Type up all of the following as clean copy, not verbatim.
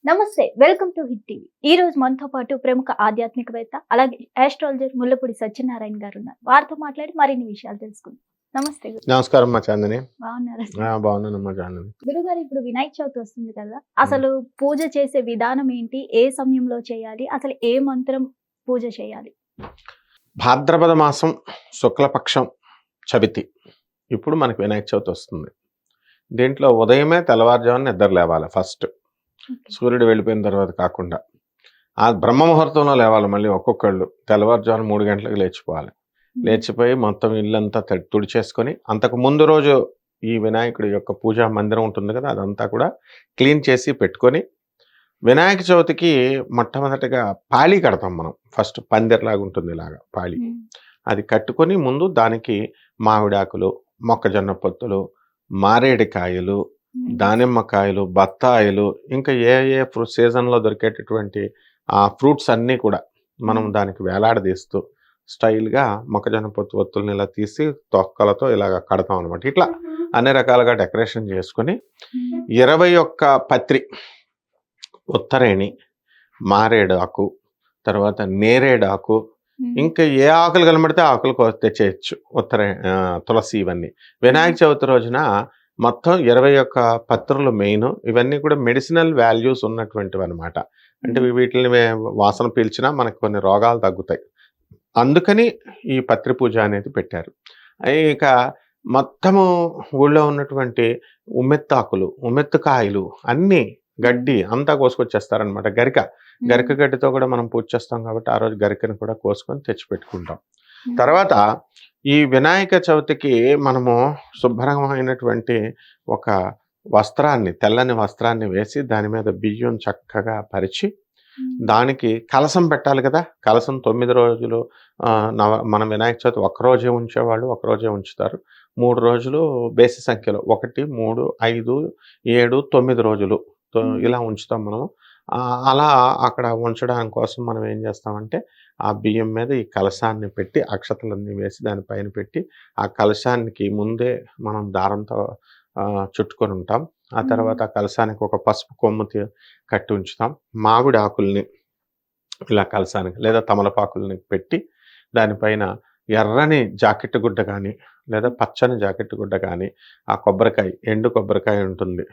నమస్తే. Welcome to hit TV. ఈ రోజు మనతో పాటు ప్రముఖ ఆధ్యాత్మికవేత్త, అలాగే ఆస్ట్రాలజర్ ముల్లపూడి సత్యనారాయణ గారు ఉన్నారు. వారితో మాట్లాడి మరిన్ని విషయాలు తెలుసుకుందాం. నమస్తే నమస్కారం అమ్మా చాందిని. బాగున్నారా? బాగున్నానమ్మా చాందిని. గురుగారు, ఇప్పుడు వినాయక చవితి వస్తుంది కదా, అసలు పూజ చేసే విధానం ఏంటి? ఏ సమయంలో చేయాలి? అసలు ఏ మంత్రం పూజ చేయాలి? భాద్రపద మాసం శుక్లపక్షం చవితి. ఇప్పుడు మనకి వినాయక చవితి వస్తుంది. దీంట్లో ఉదయమే తెల్లవారుజామున నిద్ర లేవాలి. ఫస్ట్ సూర్యుడు వెళ్ళిపోయిన తర్వాత కాకుండా ఆ బ్రహ్మ ముహూర్తంలో లేవాలి. మళ్ళీ ఒక్కొక్కళ్ళు తెల్లవారుజామున 3 గంటలకు లేచిపోవాలి. లేచిపోయి మొత్తం ఇల్లంతా తుడిచేసుకొని, అంతకు ముందు రోజు ఈ వినాయకుడి యొక్క పూజా మందిరం ఉంటుంది కదా, అదంతా కూడా క్లీన్ చేసి పెట్టుకొని, వినాయక చవితికి మొట్టమొదటిగా పాళీ కడతాం మనం. ఫస్ట్ పందిర్లాగా ఉంటుంది, ఇలాగా పాళీ. అది కట్టుకొని ముందు దానికి మామిడాకులు, మొక్కజొన్న పొత్తులు, మారేడికాయలు, దానిమ్మకాయలు, బత్తాయిలు, ఇంకా ఏ సీజన్లో దొరికేటటువంటి ఆ ఫ్రూట్స్ అన్నీ కూడా మనం దానికి వేలాడదీస్తూ స్టైల్గా మొక్కజొన్న ఒత్తుల్ని ఇలా తీసి తొక్కలతో ఇలాగ కడతాం అనమాట. ఇట్లా అన్ని రకాలుగా డెకరేషన్ చేసుకొని 21 పత్రి, ఉత్తరేణి, మారేడు ఆకు, తర్వాత నేరేడు ఆకు, ఇంకా ఏ ఆకులు కనబడితే ఆకులు తెచ్చేయచ్చు. తులసి, ఇవన్నీ వినాయక చవితి రోజున మొత్తం 21 పత్రులు మెయిన్. ఇవన్నీ కూడా మెడిసినల్ వాల్యూస్ ఉన్నటువంటివి అనమాట. అంటే వీటిని వాసన పీల్చినా మనకు కొన్ని రోగాలు తగ్గుతాయి. అందుకని ఈ పత్రి పూజ అనేది పెట్టారు. ఇక మొత్తము ఊళ్ళో ఉన్నటువంటి ఉమ్మెత్తాకులు, ఉమ్మెత్తుకాయలు, అన్నీ గడ్డి అంతా కోసుకొచ్చేస్తారనమాట. గరిక గడ్డితో కూడా మనం పూజ చేస్తాం కాబట్టి ఆ రోజు గరికను కూడా కోసుకొని తెచ్చిపెట్టుకుంటాం. తర్వాత ఈ వినాయక చవితికి మనము శుభ్రమైనటువంటి ఒక వస్త్రాన్ని, తెల్లని వస్త్రాన్ని వేసి దాని మీద బియ్యం చక్కగా పరిచి, దానికి కలసం పెట్టాలి కదా. కలసం 9 రోజులు మన వినాయక చవితి ఒక్కరోజే ఉంచేవాళ్ళు, ఒకరోజే ఉంచుతారు. 3 రోజులు బేసి సంఖ్యలో 1, 3, 5, 7, 9 రోజులు ఇలా ఉంచుతాం మనము. అలా అక్కడ ఉంచడం కోసం మనం ఏం చేస్తామంటే, ఆ బియ్యం మీద ఈ కలశాన్ని పెట్టి అక్షతలన్నీ వేసి దానిపైన పెట్టి, ఆ కలశానికి ముందే మనం దారంతో చుట్టుకొని ఉంటాం. ఆ తర్వాత ఆ కలశానికి ఒక పసుపు కొమ్ము కట్టి ఉంచుతాం. మామిడి ఆకుల్ని ఇలా కలశానికి, లేదా తమలపాకుల్ని పెట్టి దానిపైన ఎర్రని జాకెట్ గుడ్డ కానీ, లేదా పచ్చని జాకెట్ గుడ్డ కానీ, ఆ కొబ్బరికాయ, ఎండు కొబ్బరికాయ ఉంటుంది,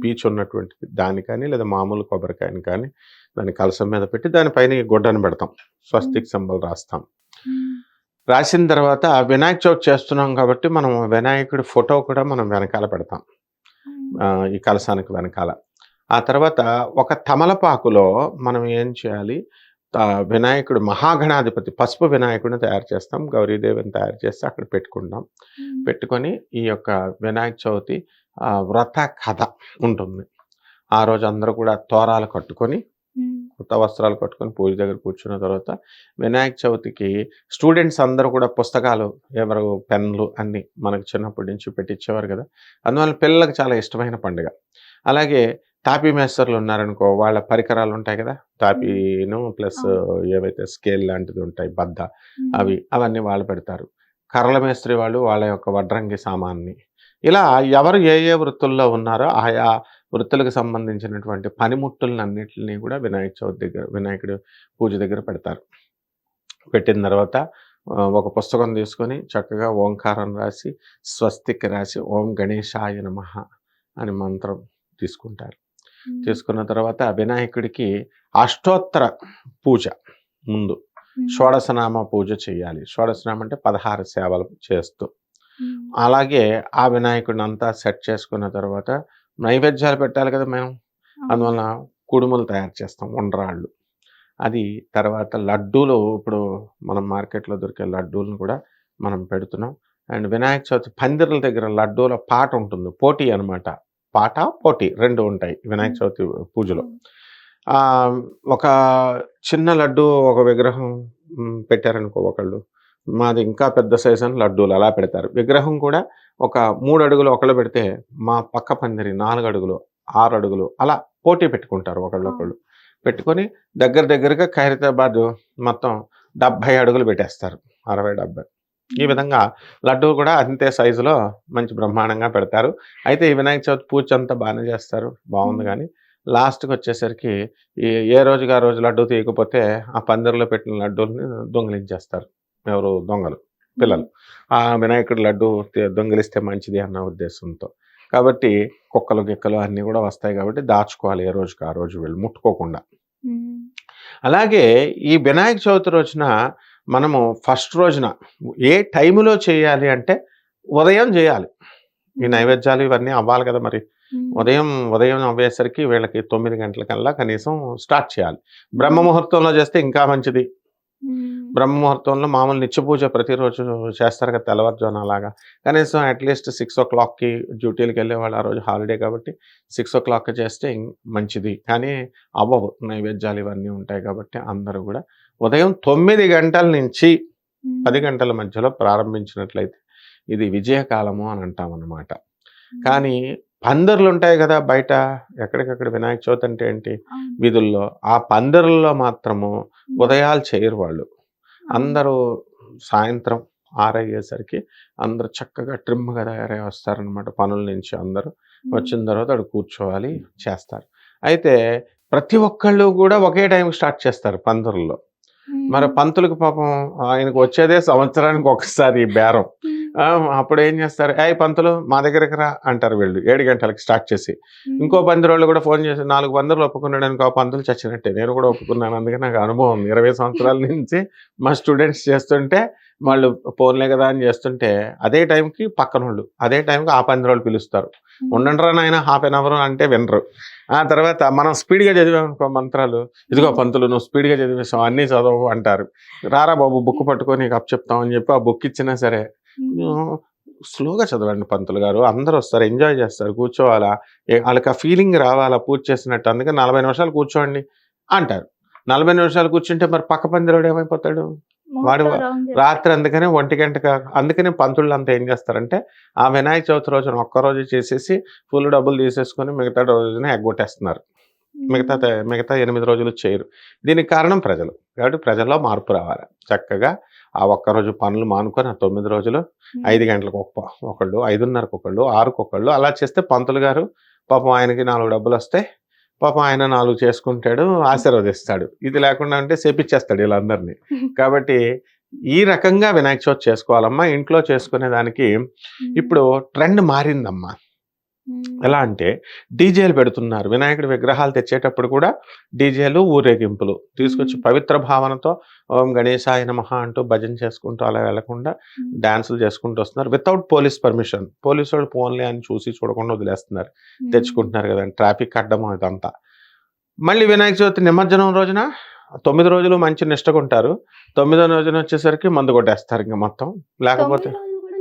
పీచు ఉన్నటువంటిది, దాని కానీ, లేదా మామూలు కొబ్బరికాయని కానీ దాని కలసం మీద పెట్టి దానిపైన ఈ గుడ్డను పెడతాం. స్వస్తిక్ సింబల్ రాస్తాం. రాసిన తర్వాత వినాయక చవితి చేస్తున్నాం కాబట్టి మనం వినాయకుడి ఫోటో కూడా మనం వెనకాల పెడతాం, ఈ కలశానికి వెనకాల. ఆ తర్వాత ఒక తమలపాకులో మనం ఏం చేయాలి, వినాయకుడు మహాగణాధిపతి పసుపు వినాయకుడిని తయారు చేస్తాం. గౌరీదేవిని తయారు చేస్తే అక్కడ పెట్టుకుంటాం. పెట్టుకొని ఈ యొక్క వినాయక చవితి వ్రత కథ ఉంటుంది. ఆ రోజు అందరూ కూడా తోరాలు కట్టుకొని, కొత్త వస్త్రాలు కట్టుకొని పూజ దగ్గర కూర్చున్న తర్వాత వినాయక చవితికి స్టూడెంట్స్ అందరూ కూడా పుస్తకాలు, ఎవరు పెన్నులు అన్నీ మనకు చిన్నప్పటి నుంచి పెట్టించేవారు కదా. అందువల్ల పిల్లలకు చాలా ఇష్టమైన పండుగ. అలాగే తాపీ మేస్తర్లు ఉన్నారనుకో, వాళ్ళ పరికరాలు ఉంటాయి కదా, తాపీను ప్లస్ ఏవైతే స్కేల్ లాంటిది ఉంటాయి, బద్ద, అవన్నీ వాళ్ళు పెడతారు. కర్రల మేస్త్రి వాళ్ళు వాళ్ళ యొక్క వడ్రంగి సామాన్ని, ఇలా ఎవరు ఏ వృత్తుల్లో ఉన్నారో ఆయా వృత్తులకు సంబంధించినటువంటి పనిముట్టులన్నింటినీ కూడా వినాయక చవితి దగ్గర, వినాయకుడి పూజ దగ్గర పెడతారు. పెట్టిన తర్వాత ఒక పుస్తకం తీసుకొని చక్కగా ఓంకారం రాసి, స్వస్తిక్ రాసి, ఓం గణేశాయ నమః అని మంత్రం తీసుకుంటారు. తీసుకున్న తర్వాత వినాయకుడికి అష్టోత్తర పూజ ముందు షోడశనామ పూజ చేయాలి. షోడశనామ అంటే 16 సేవలు చేస్తూ, అలాగే ఆ వినాయకుడిని అంతా సెట్ చేసుకున్న తర్వాత నైవేద్యాలు పెట్టాలి కదా మేము. అందువలన కుడుములు తయారు చేస్తాం, ఉండ్రాళ్ళు. అది తర్వాత లడ్డూలు, ఇప్పుడు మనం మార్కెట్లో దొరికే లడ్డూలను కూడా మనం పెడుతున్నాం. అండ్ వినాయక చవితి పందిర్ల దగ్గర లడ్డూల పాట ఉంటుంది, పోటీ అనమాట. పాట, పోటీ 2 ఉంటాయి వినాయక చవితి పూజలో. ఒక చిన్న లడ్డు, ఒక విగ్రహం పెట్టారనుకో ఒకళ్ళు, మాది ఇంకా పెద్ద సైజు అని లడ్డూలు అలా పెడతారు. విగ్రహం కూడా ఒక 3 అడుగులు ఒకళ్ళు పెడితే, మా పక్క పందిరి 4 అడుగులు, 6 అడుగులు అలా పోటీ పెట్టుకుంటారు ఒకళ్ళొకళ్ళు. పెట్టుకొని దగ్గరగా ఖైరతాబాద్ మొత్తం 70 అడుగులు పెట్టేస్తారు, 60, 70. ఈ విధంగా లడ్డూ కూడా అంతే సైజులో మంచి బ్రహ్మాండంగా పెడతారు. అయితే ఈ వినాయక చవితి పూజ అంతా బాగానే చేస్తారు, బాగుంది. కానీ లాస్ట్కి వచ్చేసరికి ఏ రోజుకి ఆ రోజు లడ్డూ తీయకపోతే ఆ పందిరిలో పెట్టిన లడ్డూల్ని దొంగిలించేస్తారు ఎవరు దొంగలు పిల్లలు. ఆ వినాయకుడి లడ్డు దొంగిలిస్తే మంచిది అన్న ఉద్దేశంతో. కాబట్టి కుక్కలు గిక్కలు అన్నీ కూడా వస్తాయి కాబట్టి దాచుకోవాలి ఏ రోజుకి ఆ రోజు వీళ్ళు ముట్టుకోకుండా. ఉమ్, అలాగే ఈ వినాయక చవితి రోజున మనము ఫస్ట్ రోజున ఏ టైములో చేయాలి అంటే ఉదయం చేయాలి. ఈ నైవేద్యాలు ఇవన్నీ అవ్వాలి కదా మరి. ఉదయం అవ్వేసరికి వీళ్ళకి 9 గంటలకల్లా కనీసం స్టార్ట్ చేయాలి. బ్రహ్మ ముహూర్తంలో చేస్తే ఇంకా మంచిది. బ్రహ్మ ముహూర్తంలో మామూలు నిత్య పూజ ప్రతిరోజు చేస్తారు కదా తెల్లవారుజామున అలాగా. కనీసం అట్లీస్ట్ 6:00కి డ్యూటీలకి వెళ్ళేవాళ్ళు ఆ రోజు హాలిడే కాబట్టి 6:00 చేస్తే మంచిది. కానీ అవ్వవు నైవేద్యాలు ఇవన్నీ ఉంటాయి కాబట్టి అందరూ కూడా ఉదయం 9 గంటల నుంచి 10 గంటల మధ్యలో ప్రారంభించినట్లయితే ఇది విజయకాలము అని అంటామన్నమాట. కానీ పందిర్లు ఉంటాయి కదా బయట ఎక్కడికక్కడ వినాయక చవితి అంటే ఏంటి వీధుల్లో, ఆ పందిర్లలో మాత్రము ఉదయాలు చేయరు వాళ్ళు. అందరూ సాయంత్రం 6 అయ్యేసరికి అందరూ చక్కగా ట్రిమ్‌గా తయారై వస్తారనమాట పనుల నుంచి అందరూ. వచ్చిన తర్వాత అక్కడ కూర్చోవాలి, చేస్తారు. అయితే ప్రతి ఒక్కళ్ళు కూడా ఒకే టైంకి స్టార్ట్ చేస్తారు పందిర్లలో. మరి పంతులకు పాపం ఆయనకు వచ్చేదే సంవత్సరానికి ఒకసారి ఈ బేరం. అప్పుడు ఏం చేస్తారు, పంతులు మా దగ్గరికి రా అంటారు వీళ్ళు 7 గంటలకి స్టార్ట్ చేసి. ఇంకో పందిరోళ్ళు కూడా ఫోన్ చేసి 4 పందిర్లు ఒప్పుకున్నాడనుకో ఆ పంతులు చచ్చినట్టే. నేను కూడా ఒప్పుకున్నాను. అందుకే నాకు అనుభవం ఉంది. 20 సంవత్సరాల నుంచి మా స్టూడెంట్స్ చేస్తుంటే వాళ్ళు ఫోన్లే కదా అని చేస్తుంటే అదే టైంకి పక్కనోళ్ళు అదే టైంకి ఆ పందిరోళ్ళు పిలుస్తారు. ఉండండిరా నాయన హాఫ్ అన్ అవర్ అంటే వినరు. ఆ తర్వాత మనం స్పీడ్గా చదివామనుకో మంత్రాలు, ఇదిగో పంతులు నువ్వు స్పీడ్గా చదివేసావు అన్నీ చదవవు అంటారు. రారా బాబు బుక్ పట్టుకొని నీకు అప్పచెప్తామని చెప్పి ఆ బుక్ ఇచ్చినా సరే స్లోగా చదవండి పంతులు గారు, అందరూ వస్తారు, ఎంజాయ్ చేస్తారు, కూర్చోవాలా, వాళ్ళకి ఆ ఫీలింగ్ రావాలా పూజ చేసినట్టు. అందుకని 40 నిమిషాలు కూర్చోండి అంటారు. 40 నిమిషాలు కూర్చుంటే మరి పక్క పందిరోడు ఏమైపోతాడు, వాడు రాత్రి. అందుకనే 1 గంటగా అందుకనే పంతుళ్ళు అంతా ఏం చేస్తారంటే ఆ వినాయక చవితి రోజున ఒక్కరోజు చేసేసి ఫుల్ డబ్బులు తీసేసుకొని మిగతా రోజున ఎగ్గొట్టేస్తున్నారు. మిగతా 8 రోజులు చేయరు. దీనికి కారణం ప్రజలు. కాబట్టి ప్రజల్లో మార్పు రావాలి. చక్కగా ఆ ఒక్కరోజు పనులు మానుకొని ఆ 9 రోజులు 5 గంటలకు ఒకళ్ళు, 5:30కి ఒకళ్ళు, 6కి ఒకళ్ళు అలా చేస్తే పంతులు గారు పాపం ఆయనకి 4 డబ్బులు వస్తాయి. పాపం ఆయన 4 చేసుకుంటాడు, ఆశీర్వదిస్తాడు. ఇది లేకుండా అంటే శపిచ్చేస్తాడు వీళ్ళందరినీ. కాబట్టి ఈ రకంగా వినాయక చవితి చేసుకోవాలమ్మా. ఇంట్లో చేసుకునే దానికి ఇప్పుడు ట్రెండ్ మారిందమ్మా. ఎలా అంటే డీజేలు పెడుతున్నారు. వినాయకుడి విగ్రహాలు తెచ్చేటప్పుడు కూడా డీజేలు, ఊరేగింపులు తీసుకొచ్చి పవిత్ర భావనతో ఓం గణేశాయ నమః అంటూ భజన చేసుకుంటూ అలా వెళ్లకుండా డాన్సులు చేసుకుంటూ వస్తున్నారు. Without police permission. పోలీసు వాళ్ళు ఫోన్లే అని చూసి చూడకుండా వదిలేస్తున్నారు. తెచ్చుకుంటున్నారు కదండి, ట్రాఫిక్ అడ్డం ఇదంతా. మళ్ళీ వినాయక చవితి నిమజ్జనం రోజున 9 రోజులు మంచి నిష్టగా ఉంటారు. 9వ రోజున వచ్చేసరికి మందు కొట్టేస్తారు ఇంకా మొత్తం. లేకపోతే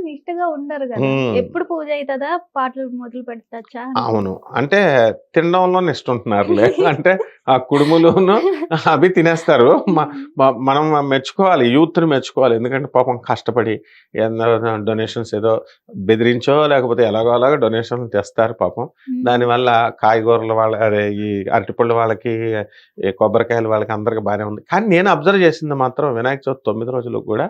నిష్టగా ఉండరు కదా, ఎప్పుడు పూజ అవుతుందా పాటలు మొదలు పెడతా. అవును, అంటే తినడంలో నిష్ట ఉంటున్నారులే. అంటే ఆ కుడుములును అవి తినేస్తారు. మనం మెచ్చుకోవాలి, యూత్ని మెచ్చుకోవాలి. ఎందుకంటే పాపం కష్టపడి డొనేషన్స్ ఏదో బెదిరించో లేకపోతే ఎలాగో అలాగో డొనేషన్లు తెస్తారు పాపం. దానివల్ల కాయగూరల వాళ్ళ అదే ఈ అరటిపళ్ళు వాళ్ళకి, కొబ్బరికాయల వాళ్ళకి అందరికి బాగానే ఉంది. కానీ నేను అబ్జర్వ్ చేసింది మాత్రం వినాయక చవితి 9 రోజులు కూడా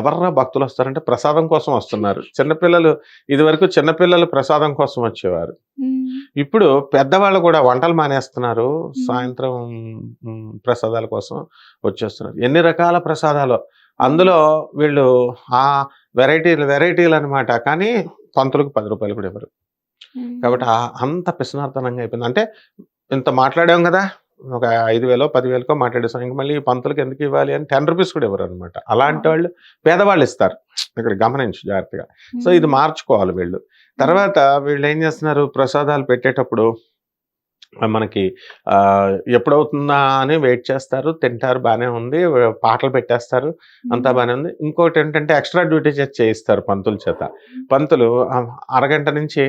ఎవర్రా భక్తులు వస్తారంటే ప్రసాదం కోసం వస్తున్నారు. చిన్నపిల్లలు ఇదివరకు చిన్నపిల్లలు ప్రసాదం కోసం వచ్చేవారు. ఇప్పుడు పెద్దవాళ్ళు కూడా వంటలు మానేస్తున్నారు, సాయంత్రం ప్రసాదాల కోసం వచ్చేస్తున్నారు. ఎన్ని రకాల ప్రసాదాలు అందులో వీళ్ళు ఆ వెరైటీలు అనమాట. కానీ పంతులకు 10 రూపాయలు కూడా ఇవ్వరు. కాబట్టి అంత పిసనార్థనంగా అయిపోయింది. అంటే ఇంత మాట్లాడాం కదా, ఒక 5,000 10,000కో మాట్లాడేస్తాం, ఇంక మళ్ళీ పంతులకు ఎందుకు ఇవ్వాలి అని 10 రూపీస్ కూడా ఇవ్వరు అనమాట. అలాంటి వాళ్ళు పేదవాళ్ళు ఇస్తారు. ఇక్కడ గమనించు జాగ్రత్తగా. సో ఇది మార్చుకోవాలి వీళ్ళు. తర్వాత వీళ్ళు ఏం చేస్తున్నారు, ప్రసాదాలు పెట్టేటప్పుడు మనకి ఎప్పుడవుతుందా అని వెయిట్ చేస్తారు, తింటారు, బాగానే ఉంది, పాటలు పెట్టేస్తారు, అంతా బాగానే ఉంది. ఇంకోటి ఏంటంటే ఎక్స్ట్రా డ్యూటీ చేయిస్తారు పంతుల చేత. పంతులు అరగంట నుంచి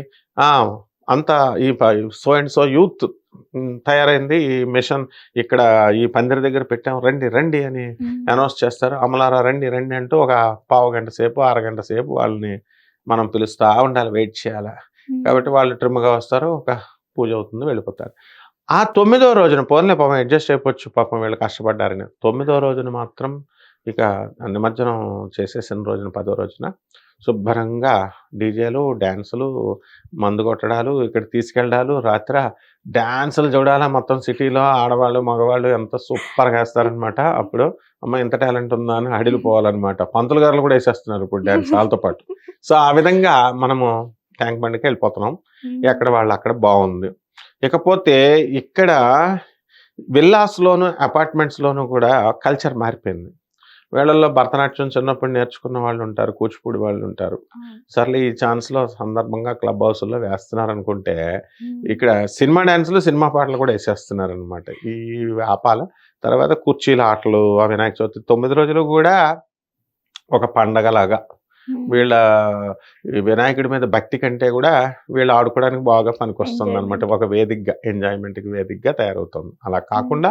అంతా ఈ సో అండ్ సో యూత్ తయారైంది, ఈ మిషన్ ఇక్కడ ఈ పందిరి దగ్గర పెట్టాం, రండి రండి అని అనౌన్స్ చేస్తారు. అమలారా రండి రండి అంటూ ఒక పావు గంట సేపు, అరగంట సేపు వాళ్ళని మనం పిలుస్తూ ఉండాలి, వెయిట్ చేయాలి. కాబట్టి వాళ్ళు ట్రిమ్గా వస్తారు, ఒక పూజ అవుతుంది, వెళ్ళిపోతారు. ఆ 9వ రోజున పోన్లే పాపం అడ్జస్ట్ అయిపోవచ్చు, పాపం వీళ్ళు కష్టపడ్డారని. 9వ రోజున మాత్రం ఇక నిమజ్జనం చేసేసిన రోజున 10వ రోజున శుభ్రంగా డీజేలు, డాన్సులు, మందు కొట్టడాలు, ఇక్కడ తీసుకెళ్ళడాలు, రాత్ర డాన్సులు చూడాలా మొత్తం సిటీలో ఆడవాళ్ళు, మగవాళ్ళు ఎంత సూపర్‌గా ఏస్తారనమాట. అప్పుడు అమ్మ! ఇంత టాలెంట్ ఉందా అని హడిలిపోవాలనమాట. పంతులు గారులు కూడా ఏసేస్తున్నారు ఇప్పుడు డాన్స్ ఆళ్ళతో పాటు. సో, ఆ విధంగా మనము ట్యాంక్ బండ్‌కి వెళ్ళిపోతున్నాం. ఎక్కడ వాళ్ళు అక్కడ బావుంది. ఇకపోతే ఇక్కడ విల్లాస్‌లోను, అపార్ట్మెంట్స్‌లోను కూడా కల్చర్ మారిపోయింది. వీళ్ళల్లో భరతనాట్యం చిన్నప్పుడు నేర్చుకున్న వాళ్ళుంటారు. కూచిపూడి వాళ్ళుంటారు. సర్లే ఈ ఛాన్స్‌లో సందర్భంగా క్లబ్ హౌసుల్లో వేస్తున్నారనుకుంటే, ఇక్కడ సినిమా డాన్సులు, సినిమా పాటలు కూడా ఏసేస్తున్నారనమాట. ఇవి ఆపాల. తర్వాత కుర్చీల ఆటలు, ఆ వినాయక చవితి 9 రోజులు గూడా ఒక పండగలాగా. వీళ్ళ ఈ వినాయకుడి మీద భక్తి కంటే గూడా వీళ్ళు ఆడుకోవడానికి బాగా పనికొస్తుందనమాట. ఒక వేదికగా, ఎంజాయ్‌మెంట్‌కి వేదికగా తయారవుతుంది. అలా కాకుండా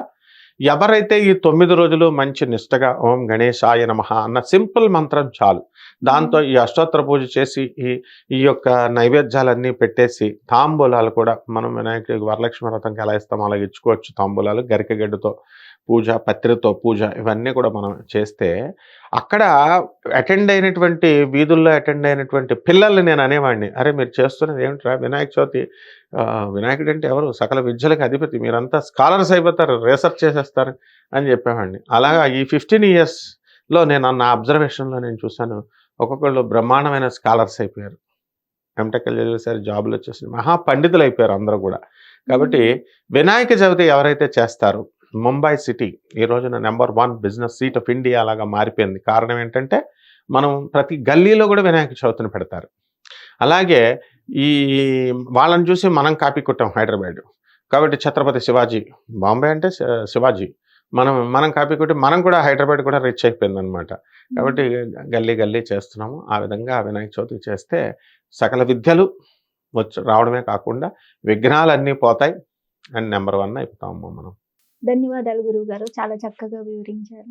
ఎవరైతే ఈ 9 రోజులు మంచి నిష్టగా ఓం గణేశాయ నమః అన్న సింపుల్ మంత్రం చాలు. దాంతో ఈ అష్టోత్తర పూజ చేసి ఈ యొక్క నైవేద్యాలన్నీ పెట్టేసి తాంబూలాలు కూడా మనం వినాయకుడికి వరలక్ష్మి వ్రతంకి ఎలా ఇస్తామో అలాగ ఇచ్చుకోవచ్చు తాంబూలాలు. గరికెగడ్డతో పూజ, పత్రితో పూజ ఇవన్నీ కూడా మనం చేస్తే అక్కడ అటెండ్ అయినటువంటి వీధుల్లో అటెండ్ అయినటువంటి పిల్లల్ని నేను అనేవాడిని. "అరే! మీరు చేస్తున్నది ఏమిట్రా వినాయక చవితి వినాయకుడంటే ఎవరు? సకల విద్యలకు అధిపతి. మీరంతా స్కాలర్స్ అయిపోతారు. రీసెర్చ్ చేసేస్తారు" అని చెప్పేవాడిని. అలాగా ఈ 15 ఇయర్స్‌లో నేను నా అబ్జర్వేషన్‌లో నేను చూసాను. ఒక్కొక్కళ్ళు బ్రహ్మాండమైన స్కాలర్స్ అయిపోయారు. ఎంటెక్‌లు చదివేసారు, జాబులొచ్చేసినాయి. మహా పండితులైపోయారు అందరూ గూడా. కాబట్టి వినాయక చవితి ఎవరైతే చేస్తారో ముంబై సిటీ ఈ రోజున number 1 business seat of India లాగా మారిపోయింది. కారణం ఏంటంటే, మనం ప్రతి గల్లీలో గూడా వినాయక చవితిని పెడతారు. అలాగే ఈ వాళ్ళని చూసి మనం కాపీ కొట్టాం హైదరాబాద్. కాబట్టి ఛత్రపతి శివాజీ, బాంబే అంటే శివాజీ. మనం కాపీ కొట్టి మనం కూడా హైదరాబాద్ కూడా రిచ్ అయిపోయిందనమాట. కాబట్టి గల్లీ గల్లీ చేస్తున్నాము. ఆ విధంగా వినాయక చవితి చేస్తే సకల విద్యలు రావడమే కాకుండా విఘ్నాలన్నీ పోతాయి. అండ్ నంబర్ 1 అయిపోతామమ్మ మనం. ధన్యవాదాలు గురువుగారు. చాలా చక్కగా వివరించారు.